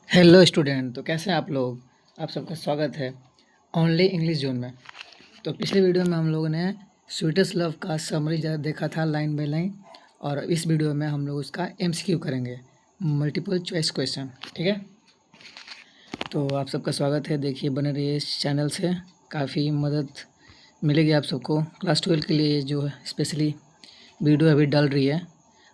Hello student. तो कैसे हैं आप लोग। आप सबका स्वागत है ओनली इंग्लिश जोन में। तो पिछले वीडियो में हम लोगों ने स्वीटेस्ट लव का समरी देखा था लाइन बाय लाइन, और इस वीडियो में हम लोग उसका एमसीक्यू करेंगे, मल्टीपल चॉइस क्वेश्चन। ठीक है, तो आप सबका स्वागत है। देखिए, बने रहिए इस चैनल से, काफ़ी मदद मिलेगी आप सबको। क्लास 12 के लिए जो स्पेशली वीडियो अभी डल रही है,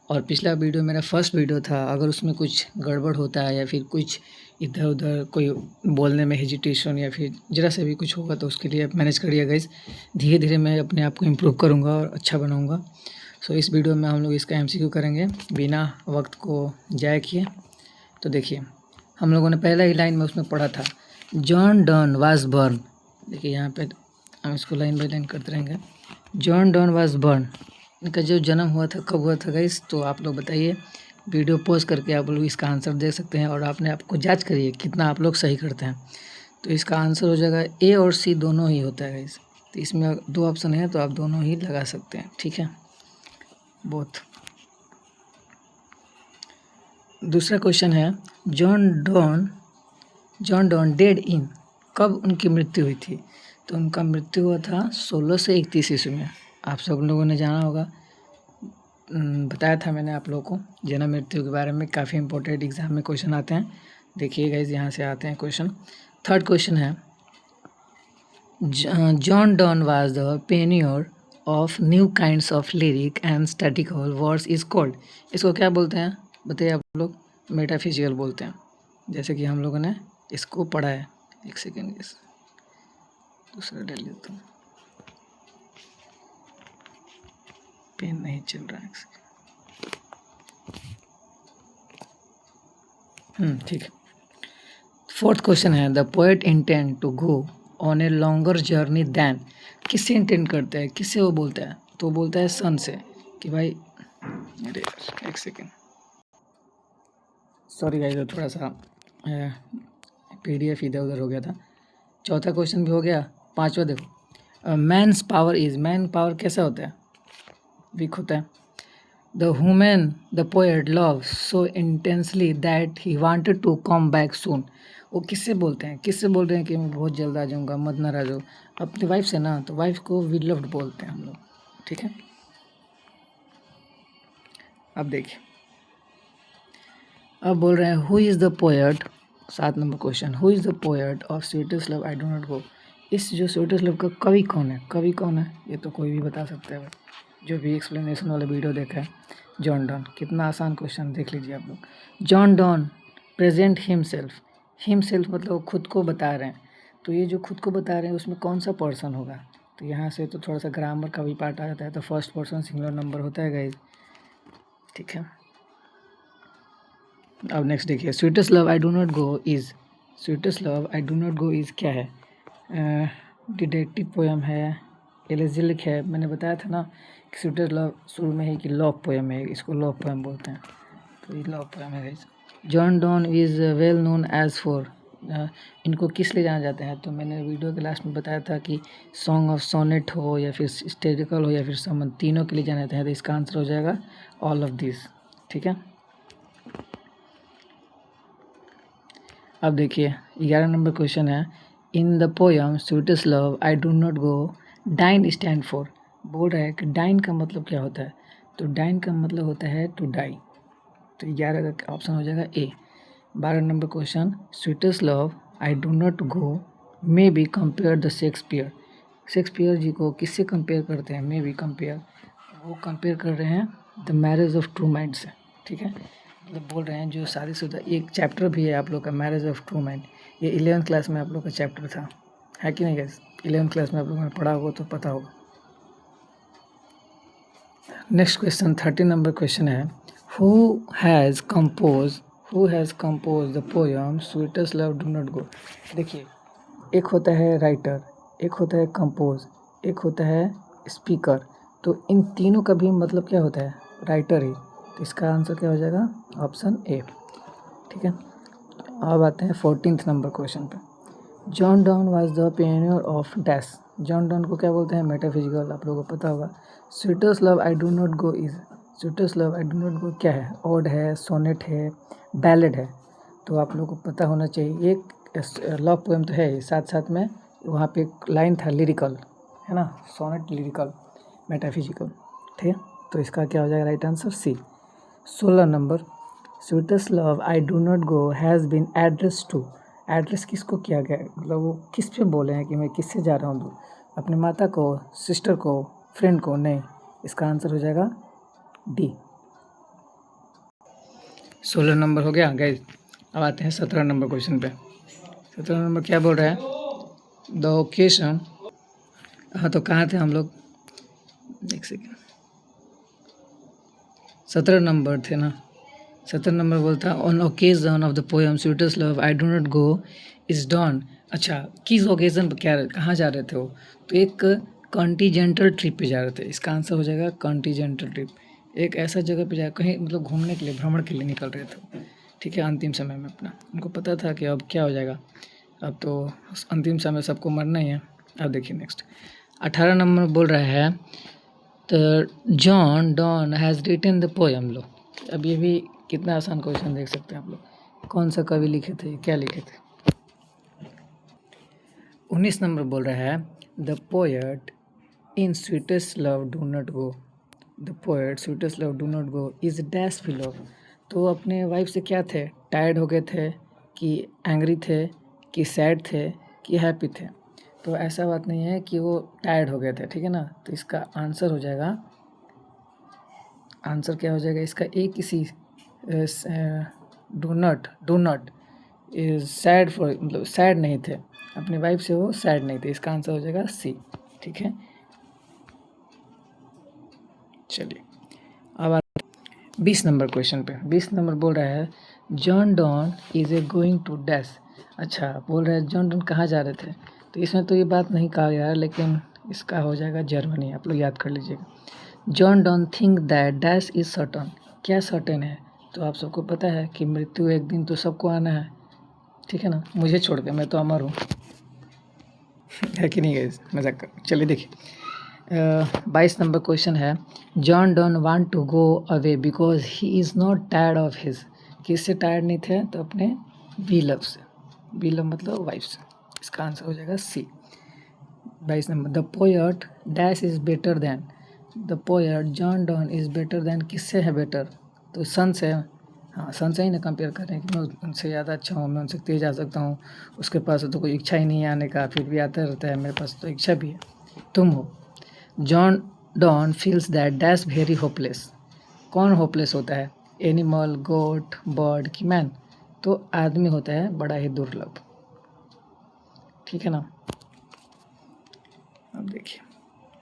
और पिछला वीडियो मेरा फर्स्ट वीडियो था। अगर उसमें कुछ गड़बड़ होता है या फिर कुछ इधर उधर कोई बोलने में हेजिटेशन या फिर ज़रा से भी कुछ होगा, तो उसके लिए आप मैनेज करिएगा गाइस। धीरे धीरे मैं अपने आप को इम्प्रूव करूँगा और अच्छा बनाऊँगा। सो इस वीडियो में हम लोग इसका एमसीक्यू करेंगे बिना वक्त को ज़ाया किए। तो देखिए, हम लोगों ने पहला ही लाइन में उसमें पढ़ा था, जॉन डॉन वाज बर्न। देखिए यहाँ पे हम इसको लाइन बाई लाइन करते रहेंगे। जॉन डॉन वाज बर्न, इनका जो जन्म हुआ था कब हुआ था गाइस, तो आप लोग बताइए। वीडियो पॉज करके आप लोग इसका आंसर देख सकते हैं, और आपने आपको जांच करिए कितना आप लोग सही करते हैं। तो इसका आंसर हो जाएगा ए और सी दोनों ही होता है गाइस। तो इसमें दो ऑप्शन है, तो आप दोनों ही लगा सकते हैं। ठीक है, बोथ। दूसरा क्वेश्चन है, जॉन डॉन डेड इन, कब उनकी मृत्यु हुई थी। तो उनका मृत्यु हुआ था 16 से 31 ईस्वी में। आप सब लोगों ने जाना होगा, बताया था मैंने आप लोगों को जन्म मृत्यु के बारे में। काफ़ी इंपॉर्टेंट एग्जाम में क्वेश्चन आते हैं। देखिए गाइस, यहाँ से आते हैं क्वेश्चन। थर्ड क्वेश्चन है, John Donne was the pioneer of new kinds of lyric and statical verse is called. इसको क्या बोलते हैं बताइए आप लोग। मेटाफिजिकल बोलते हैं, जैसे कि हम लोगों ने इसको पढ़ा है। एक सेकेंड गाइस, दूसरा ले लेता हूँ, पेन नहीं चल रहा है। ठीक है। फोर्थ क्वेश्चन है, the poet intend to go on a longer journey than. किससे इंटेंड करते हैं, किससे वो बोलता है, तो बोलता है सन से कि भाई। अरे यार एक सेकेंड, सॉरी गाइस, थोड़ा सा पीडीएफ इधर उधर हो गया था। चौथा क्वेश्चन भी हो गया। पांचवा देखो, man's power is, man power कैसा होता है, वीक होता है। The woman the poet love so intensely that he wanted to come back soon. वो किससे बोलते हैं, किससे बोल रहे हैं कि मैं बहुत जल्द आ जाऊँगा, मत ना रह जाओ। अपनी वाइफ से ना, तो वाइफ को वी लव्ड बोलते हैं हम लोग। ठीक है, अब देखिए, अब बोल रहे हैं who is the poet. 7 number question, who is the poet of sweetest love I do not गो। इस जो स्वीटेस्ट लव का कवि कौन है, कवि कौन है, ये तो कोई भी बता सकता है जो भी एक्सप्लेनेशन वाला वीडियो देखा है। जॉन डॉन, कितना आसान क्वेश्चन, देख लीजिए आप लोग। John Donne present himself, himself मतलब खुद को बता रहे हैं। तो ये जो खुद को बता रहे हैं उसमें कौन सा पर्सन होगा, तो यहाँ से तो थोड़ा सा ग्रामर का भी पार्ट आ जाता है। तो फर्स्ट पर्सन सिंगुलर नंबर होता है गाइस। ठीक है, अब नेक्स्ट देखिए, sweetest love I do not go is, sweetest love I do not go is क्या है। डिटेक्टिव पोएम है, एलेजिलिक है। मैंने बताया था ना कि स्वीटेस्ट लव शुरू में ही कि लव पोएम है, इसको लव पोएम बोलते हैं। तो ये लव पोएम है guys. John Donne is well known as for, इनको किस लिए जाना जाते हैं, तो मैंने वीडियो के लास्ट में बताया था कि सॉन्ग ऑफ सोनेट हो या फिर हिस्टेरिकल हो या फिर समन, तीनों के लिए जाना जाते हैं। तो इसका आंसर हो जाएगा ऑल ऑफ दिस। ठीक है, अब देखिए 11 नंबर क्वेश्चन है, in the poem sweetest love I do not go dine stand for. बोल रहा है कि डाइन का मतलब क्या होता है, तो डाइन का मतलब होता है टू डाई। तो 11 का ऑप्शन हो जाएगा A. 12 number question, sweetest love I do not go may be compare the Shakespeare. Shakespeare ji को किससे कंपेयर करते हैं, मे बी कंपेयर, वो कंपेयर कर रहे हैं the marriage of true mind से। ठीक है, मतलब बोल रहे हैं जो शादीशुदा, एक चैप्टर भी है आप लोग का मैरिज ऑफ ट्रू माइंड। ये 11th क्लास में आप लोग का चैप्टर था, है कि नहीं गाइस। 11th क्लास में आप लोगों ने पढ़ा होगा तो पता होगा। नेक्स्ट क्वेश्चन 13 नंबर क्वेश्चन है, who has compose the poem sweetest love do not गो। देखिए, एक होता है राइटर, एक होता है कंपोज, एक होता है स्पीकर। तो इन तीनों का भी मतलब क्या होता है, राइटर ही। तो इसका आंसर क्या हो जाएगा, ऑप्शन ए। ठीक है, अब आते हैं 14th नंबर क्वेश्चन पे। John Donne was the pioneer of dash. John Donne को क्या बोलते हैं, मेटाफिजिकल, आप लोगों को पता होगा। Sweetest love I do not go is, sweetest love I do not गो क्या है, ओड है, सोनेट है, बैलेड है। तो आप लोगों को पता होना चाहिए। एक लव पोएम तो है ही, साथ साथ में वहाँ पे एक लाइन था लिरिकल, है ना, सोनेट लिरिकल मेटाफिजिकल, ठीक है। तो इसका क्या हो जाएगा right answer C. 16 number, sweetest love I do not go has been address to. Address किसको किया गया, मतलब वो किस पे बोले हैं कि मैं किससे जा रहा हूँ दूर, अपने माता को, सिस्टर को, फ्रेंड को? नहीं, इसका आंसर हो जाएगा डी। 16 नंबर हो गया गाइस। अब आते हैं 17 नंबर क्वेश्चन पे। 17 नंबर क्या बोल रहा है, द ओकेशन, हाँ तो कहाँ थे हम लोग, एक सेकेंड, 17 नंबर थे ना। 17 नंबर बोलता है on occasion of the poem sweetest love I do not go is Donne. अच्छा, किस ओकेजन पर क्या कहाँ जा रहे थे वो, तो एक कॉन्टिजेंटल ट्रिप पे जा रहे थे। इसका आंसर हो जाएगा कॉन्टिजेंटल ट्रिप, एक ऐसा जगह पे जा कहीं मतलब घूमने के लिए, भ्रमण के लिए निकल रहे थे, ठीक है, अंतिम समय में अपना। उनको पता था कि अब क्या हो जाएगा, अब तो अंतिम समय सबको मरना ही है। अब देखिए नेक्स्ट 18 नंबर बोल रहा है the John Donne has written the poem. लो, अब ये भी कितना आसान क्वेश्चन देख सकते हैं आप लोग, कौन सा कवि लिखे थे, क्या लिखे थे। 19 नंबर बोल रहा है the poet in sweetest love do not go, the poet sweetest love do not go is dash फिलो। तो अपने वाइफ से क्या थे, टायर्ड हो गए थे, कि एंग्री थे, कि सैड थे, कि हैप्पी थे। तो ऐसा बात नहीं है कि वो टायर्ड हो गए थे, ठीक है ना। तो इसका आंसर हो जाएगा, आंसर क्या हो जाएगा इसका, एक किसी do not is sad for, मतलब सैड नहीं थे, अपनी वाइफ से वो सैड नहीं थे। इसका आंसर हो जाएगा सी, ठीक है। चलिए अब 20 नंबर क्वेश्चन पे। 20 नंबर बोल रहा है John Donne is a going to dash. अच्छा, बोल रहा है जॉन डॉन कहाँ जा रहे थे, तो इसमें तो ये बात नहीं कहा गया है, लेकिन इसका हो जाएगा जर्मनी, आप लोग याद कर लीजिएगा। John Donne think that dash is certain. क्या सर्टेन है, तो आप सबको पता है कि मृत्यु एक दिन तो सबको आना है, ठीक है ना, मुझे छोड़ के, मैं तो अमर हूँ। है कि नहीं गाइस, मजाक कर। चलिए देखिए 22 नंबर क्वेश्चन है John Donne want to go away because he is not tired of his. किससे टायर्ड नहीं थे, तो अपने बी लव से, बी लव मतलब वाइफ से। इसका आंसर हो जाएगा C. 22 number the poet dash is better than, the poet John Donne is better than किससे है बेटर, तो सन से। हाँ, सन से ही ना कंपेयर करें कि मैं उनसे ज़्यादा अच्छा हूँ, मैं उनसे तेज आ सकता हूँ, उसके पास तो कोई इच्छा ही नहीं है आने का, फिर भी आता रहता है, मेरे पास तो इच्छा भी है, तुम हो। John Donne feels that dash very hopeless. कौन होपलेस होता है, एनिमल, गोट, बर्ड की मैन, तो आदमी होता है बड़ा ही दुर्लभ, ठीक है ना। अब देखिए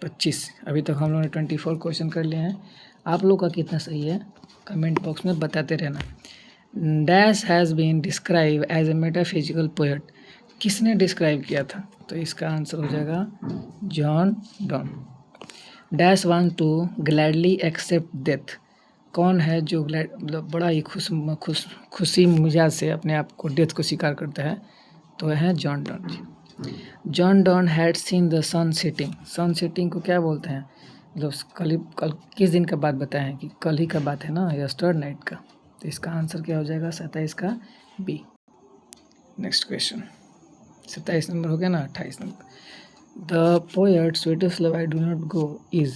25, अभी तक हम लोगों ने 24 क्वेश्चन कर लिए हैं। आप लोग का कितना सही है कमेंट बॉक्स में बताते रहना। Dash has been describe as a metaphysical poet. किसने डिस्क्राइब किया था, तो इसका आंसर हो जाएगा John Donne. Dash want to gladly accept death. कौन है जो मतलब बड़ा ही खुशी मिजाज से अपने आप को डेथ को स्वीकार करता है, तो है John Donne ji. John Donne had seen the sun setting. Sun setting को क्या बोलते हैं, मतलब कल किस दिन का बात बताएं कि कल ही का बात है ना, यस्टरडे नाइट का। तो इसका आंसर क्या हो जाएगा 27 का बी। नेक्स्ट क्वेश्चन 27 नंबर हो गया ना। 28 number the poet sweetest love I do not go is.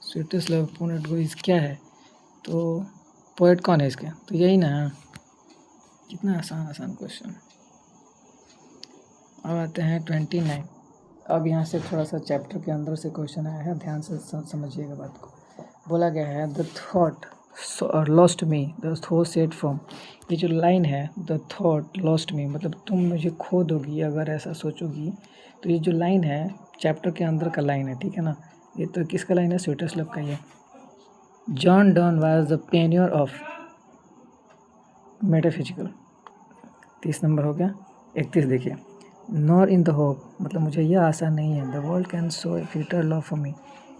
Sweetest love do not go is क्या है, तो पोएट कौन है इसके, तो यही ना। कितना आसान आसान क्वेश्चन। अब आते हैं 29। अब यहाँ से थोड़ा सा चैप्टर के अंदर से क्वेश्चन आया है, ध्यान से समझिएगा बात को। बोला गया है the thought lost me, the thought set from. ये जो लाइन है द थॉट लॉस्ट मी, मतलब तुम मुझे खो दोगी अगर ऐसा सोचोगी। तो ये जो लाइन है चैप्टर के अंदर का लाइन है, ठीक है ना। ये तो किसका लाइन है, स्वीटेस्ट लव का ही है। John Donne was the pioneer of metaphysical. 30 number हो गया। 31 देखिए नॉर इन द होप, मतलब मुझे यह आशा नहीं है the world can show A fitter love for me,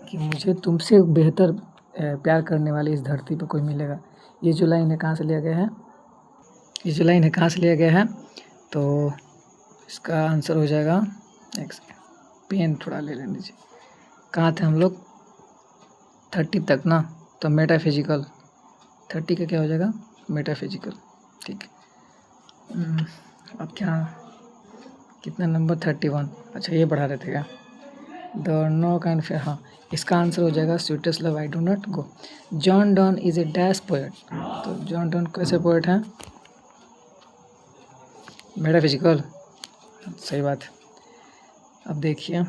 कि मुझे तुमसे बेहतर प्यार करने वाली इस धरती पर कोई मिलेगा। ये जो लाइन है कहाँ से लिया गया है, ये जो लाइन है कहाँ से लिया गया है, तो इसका आंसर हो जाएगा, एक पेन थोड़ा ले लेने दीजिए, कहाँ थे हम लोग 30 तक ना, तो मेटाफिजिकल 30 का क्या हो जाएगा मेटाफिजिकल, ठीक है। अब क्या कितना नंबर 31। अच्छा ये बढ़ा रहे थे क्या? द नो कैन फिर हाँ, इसका आंसर हो जाएगा sweetest love I do not go. John Donne is A dash poet. तो जॉन डॉन कैसे पोएट हैं? मेटाफिजिकल। सही बात है। अब देखिए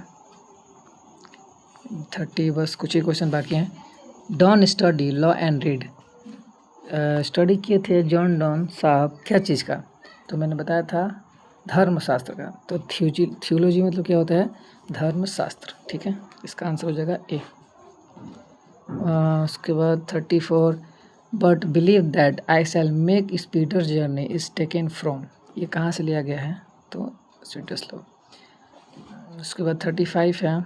30, बस कुछ ही क्वेश्चन बाकी हैं। Donne study law and read. Study किए थे जॉन डॉन साहब क्या चीज़ का? तो मैंने बताया था धर्मशास्त्र का। तो थियोलॉजी मतलब क्या होता है? धर्मशास्त्र। ठीक है, इसका आंसर हो जाएगा ए। उसके बाद 34, but believe that I shall make speeder journey is taken from. ये कहाँ से लिया गया है? तो स्वीटेस्ट लव। उसके बाद 35 है।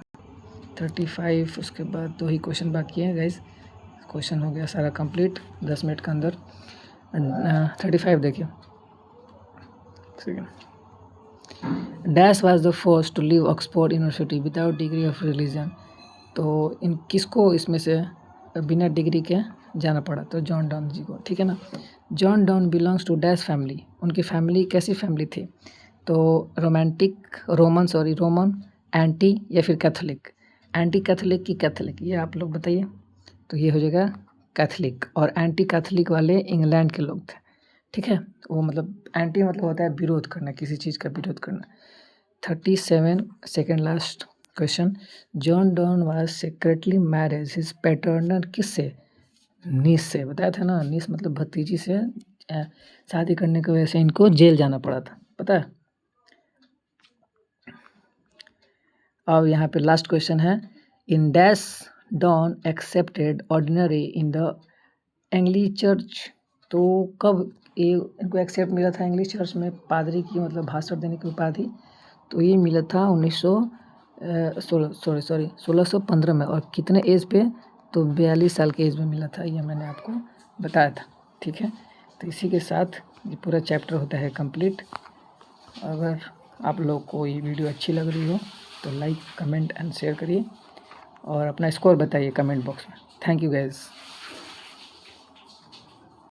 35 उसके बाद 2 ही क्वेश्चन बाकी है गाइज। क्वेश्चन हो गया सारा कंप्लीट 10 मिनट के अंदर। 35 देखिए। ठीक है। Dash was the first to leave Oxford University without degree of religion. तो इन किसको इसमें से बिना डिग्री के जाना पड़ा? तो जॉन डॉन जी को। ठीक है ना। John Donne belongs to dash family. उनकी फैमिली कैसी फैमिली थी? तो रोमन, एंटी या फिर कैथोलिक। एंटी कैथोलिक की कैथोलिक, ये आप लोग बताइए। तो ये हो जाएगा कैथोलिक। और एंटी कैथोलिक वाले इंग्लैंड के लोग थे। ठीक है, वो मतलब एंटी मतलब होता है विरोध करना, किसी चीज़ का विरोध करना। 37 second last question. John Donne was secretly marriage his partner किससे? नीस से। बताया था ना, नीस मतलब भतीजी से शादी करने की वजह से इनको जेल जाना पड़ा था, पता है। अब यहाँ पे लास्ट क्वेश्चन है। In dash Donne accepted ordinary in the English church. तो कब ये इनको एक्सेप्ट मिला था इंग्लिश चर्च में पादरी की मतलब भाषण देने की उपाधि? तो ये मिला था 1615 में। और कितने एज पे? तो 42 साल के एज में मिला था, ये मैंने आपको बताया था। ठीक है, तो इसी के साथ ये पूरा चैप्टर होता है कंप्लीट। अगर आप लोग को ये वीडियो अच्छी लग रही हो तो लाइक, कमेंट एंड शेयर करिए और अपना स्कोर बताइए कमेंट बॉक्स में। Thank you guys.